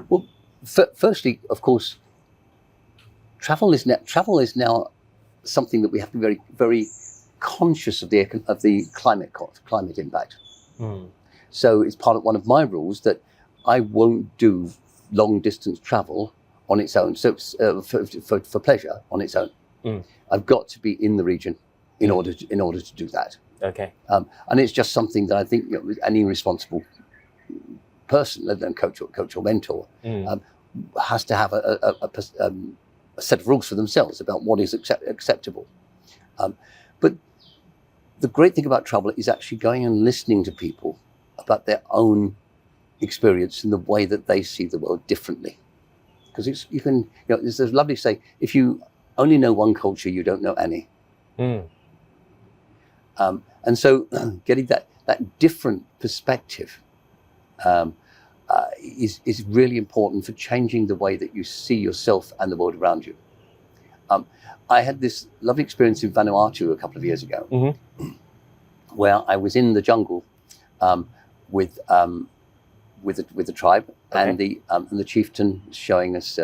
Well, firstly, of course, travel is now something that we have to be very, very conscious of the climate impact. So it's one of my rules that I won't do long distance travel on its own. So for pleasure on its own, I've got to be in the region in order to do that. Okay. And it's just something that I think any responsible person, let alone coach or mentor, has to have a set of rules for themselves about what is acceptable. But the great thing about travel is actually going and listening to people about their own experience and the way that they see the world differently. Because there's a lovely saying: if you only know one culture, you don't know any. And so getting that different perspective is really important for changing the way that you see yourself and the world around you. I had this lovely experience in Vanuatu a couple of years ago, where I was in the jungle with the tribe, and the chieftain showing us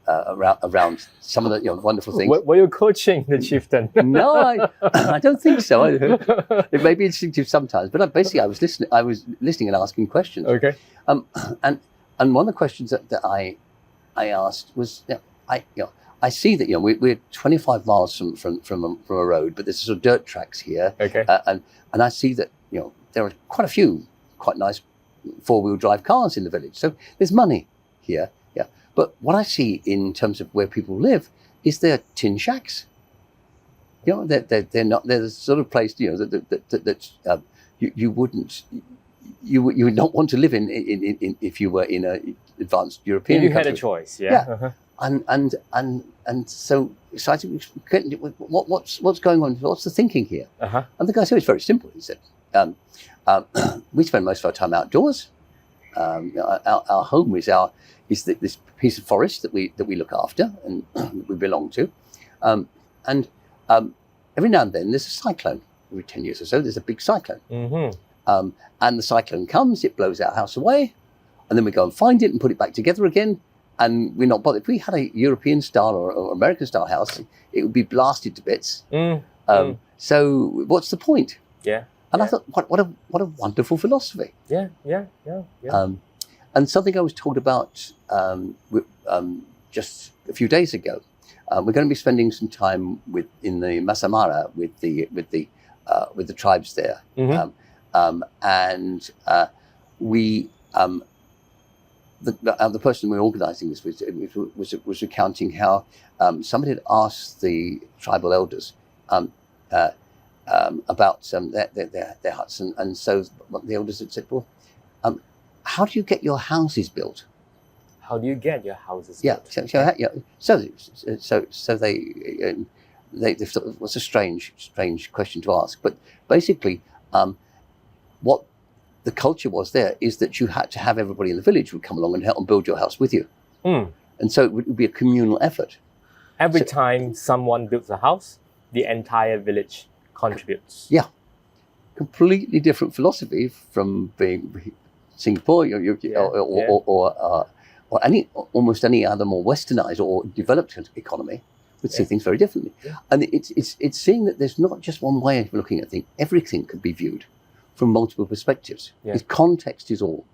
around some of the wonderful things. Were you coaching the chieftain? No, I don't think so. It may be instinctive sometimes, but basically I was listening and asking questions. Okay. And one of the questions that I asked was, I see that we're 25 miles from a road, but there's sort of dirt tracks here. Okay. And I see that there are quite a few quite nice 4-wheel drive cars in the village. So there's money here. Yeah. But what I see in terms of where people live is they're tin shacks. They're not. They're the sort of place that you would not want to live in if you were in an advanced European country. You had a choice, yeah. And so I think, what's going on? What's the thinking here? And the guy said it's very simple. He said, we spend most of our time outdoors. Our home is this piece of forest that we look after and that we belong to. And every now and then there's a cyclone. Every 10 years or so, there's a big cyclone. And the cyclone comes, it blows our house away, and then we go and find it and put it back together again. And we're not bothered. If we had a European style or American style house, it would be blasted to bits. So what's the point? Yeah. And I thought, what a wonderful philosophy. Yeah. And something I was told about just a few days ago. We're going to be spending some time in the Masamara with the tribes there, and we. The person we were organising this with was recounting how somebody had asked the tribal elders about their huts, and so the elders had said, "Well, how do you get your houses built?" How do you get your houses built? So they thought it was a strange question to ask, but basically, what the culture was there is that you had to have everybody in the village would come along and help and build your house with you. And so it would be a communal effort. Every time someone builds a house, the entire village contributes. Yeah. Completely different philosophy from being Singapore or almost any other more westernized or developed economy would see things very differently. Yeah. And it's seeing that there's not just one way of looking at things. Everything could be viewed from multiple perspectives. Context is all.